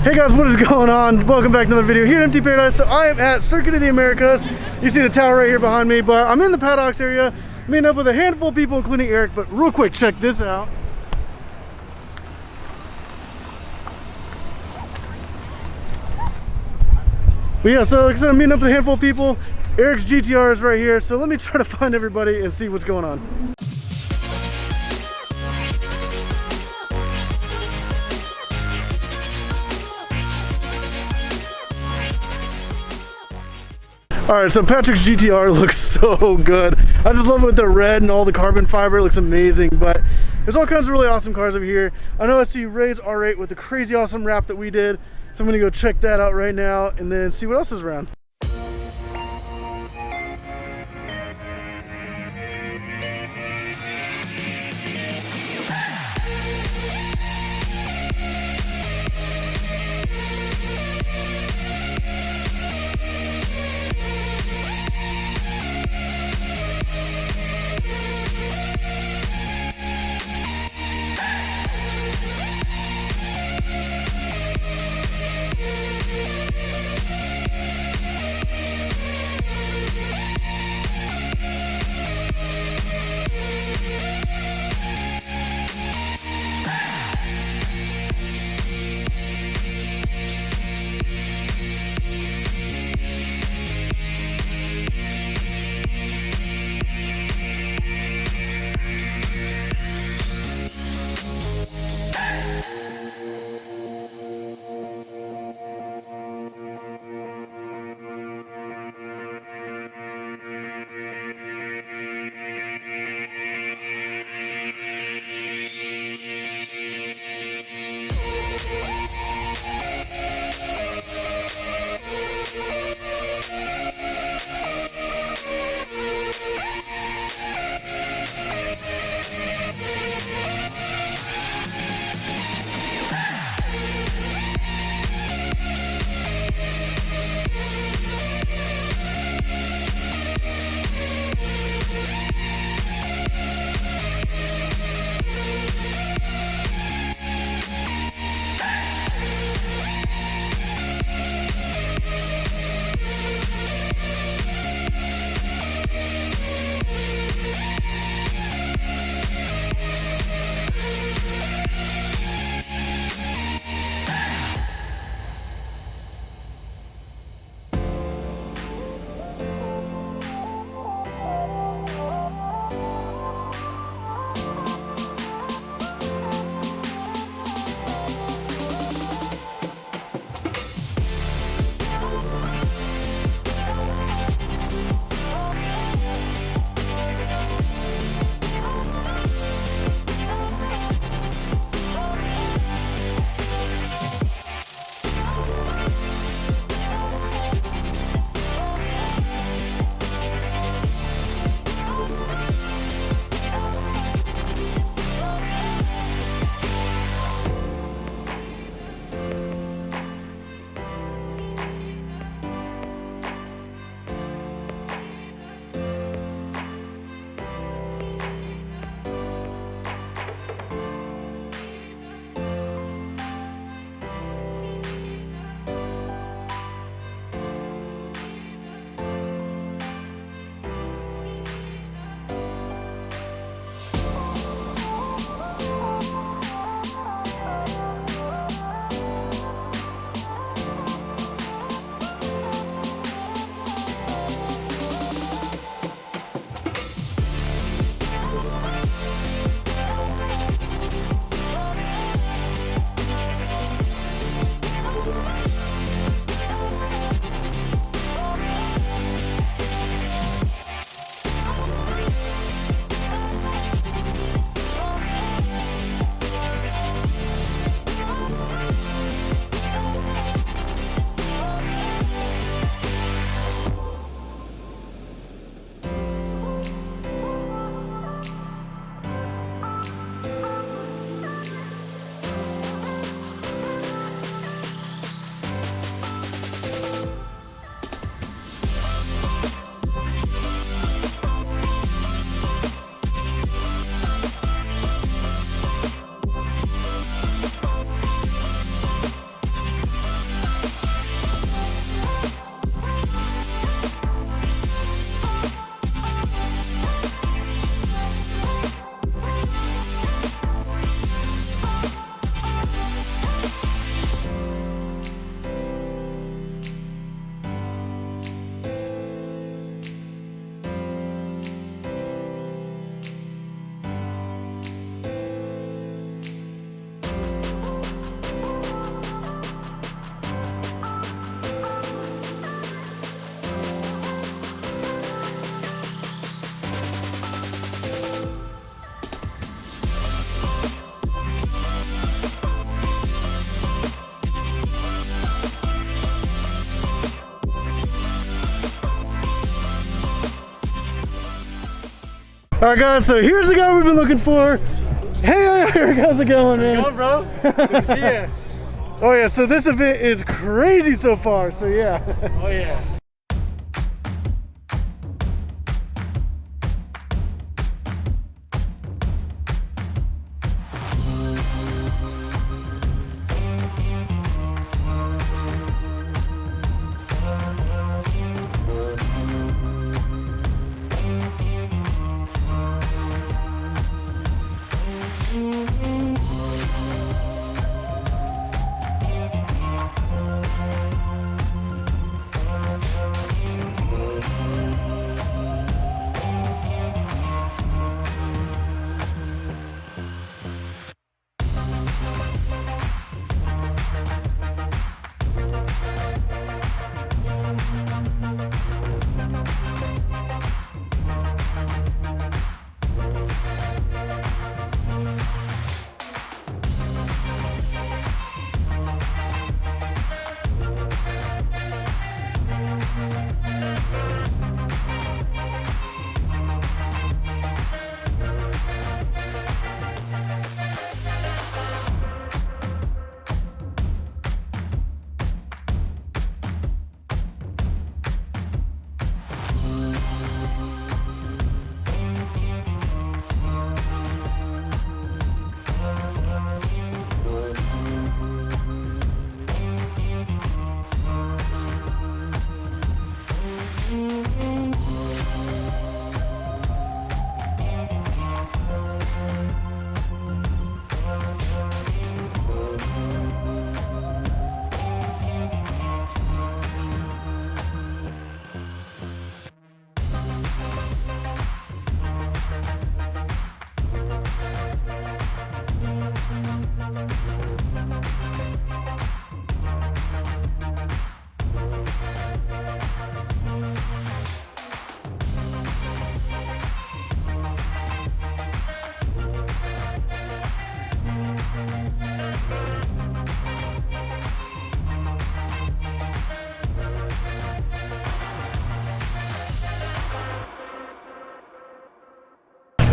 Hey guys, what is going on? Welcome back to another video here at Empty Paradise. So I am at Circuit of the Americas. You see the tower right here behind me, but I'm in the paddocks area, meeting up with a handful of people, including Eric. But real quick, check this out. But yeah, so like I said, I'm meeting up with a handful of people. Eric's GTR is right here, so let me try to find everybody and see what's going on. All right, so Patrick's GTR looks so good. I just love it with the red and all the carbon fiber. It looks amazing, but there's all kinds of really awesome cars over here. I know I see Ray's R8 with the crazy awesome wrap that we did, so I'm gonna go check that out right now and then see what else is around. All right, guys, so here's the guy we've been looking for. Hey, Eric, how's it going, man? How's it going, bro? Good to see you. Oh yeah, so this event is crazy so far, so yeah. Oh yeah.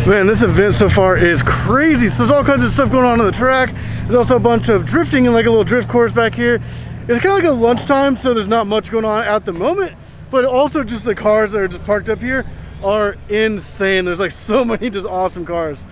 Man, this event so far is crazy. So there's all kinds of stuff going on the track. There's also a bunch of drifting and like a little drift course back here. It's kind of like a lunchtime, so there's not much going on at the moment, but also just the cars that are just parked up here are insane. There's like so many just awesome cars.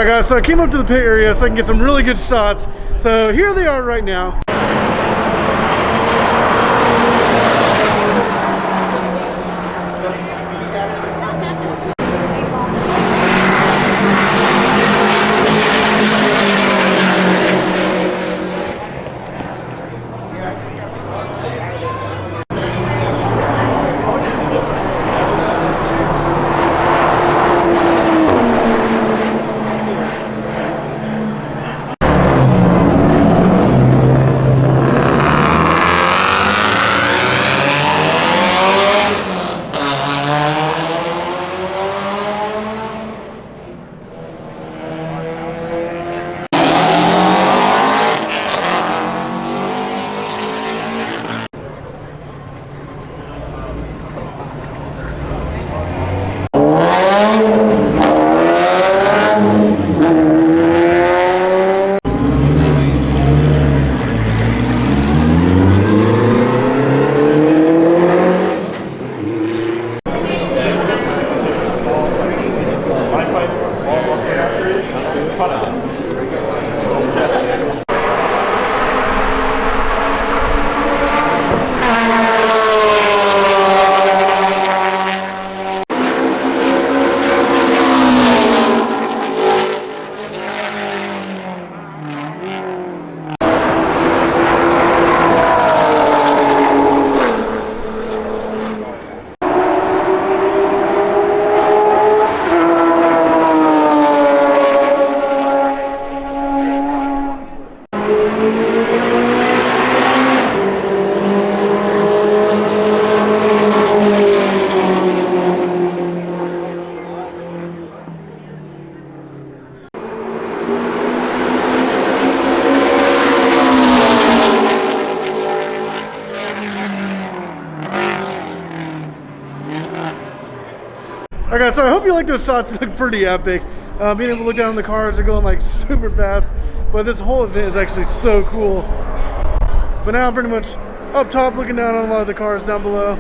Alright guys, so I came up to the pit area so I can get some really good shots. So here they are right now. Okay, so I hope you like those shots. They look pretty epic. Being able to look down on the cars, they're going like super fast. But this whole event is actually so cool. But now I'm pretty much up top looking down on a lot of the cars down below.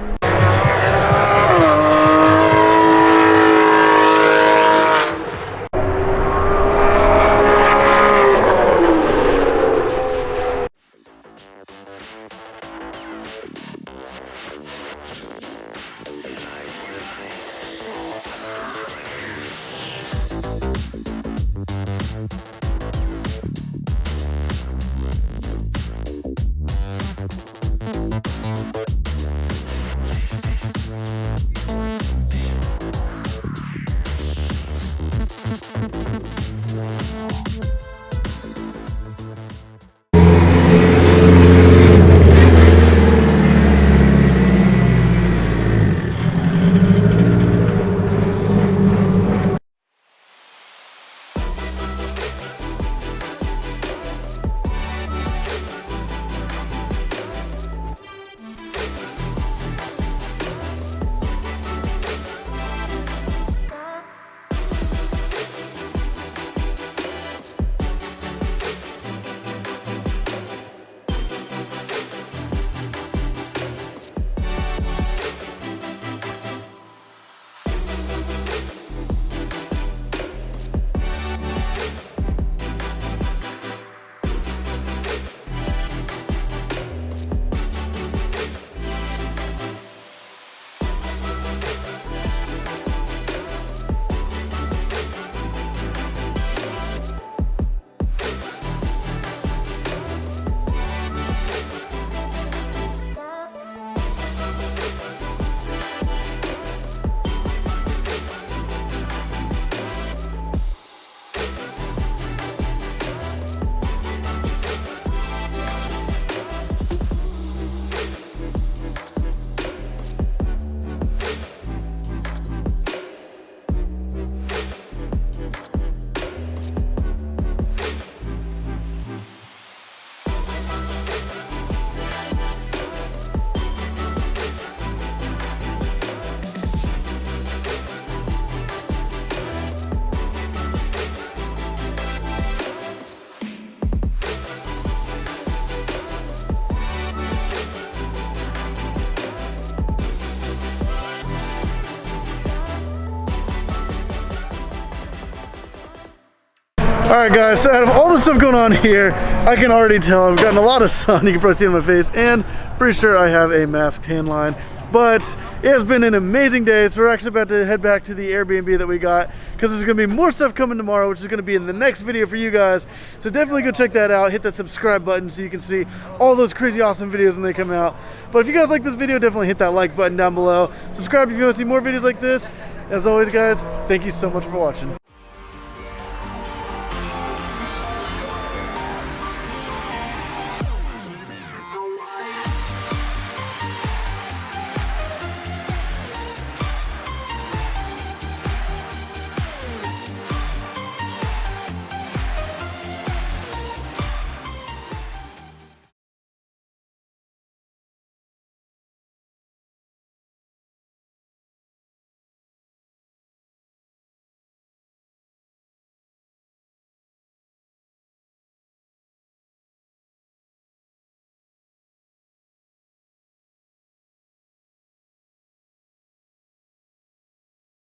Alright guys, so out of all the stuff going on here, I can already tell I've gotten a lot of sun. You can probably see it on my face, and pretty sure I have a masked tan line. But it has been an amazing day, so we're actually about to head back to the Airbnb that we got, because there's going to be more stuff coming tomorrow, which is going to be in the next video for you guys. So definitely go check that out. Hit that subscribe button so you can see all those crazy awesome videos when they come out. But if you guys like this video, definitely hit that like button down below. Subscribe if you want to see more videos like this. As always guys, thank you so much for watching.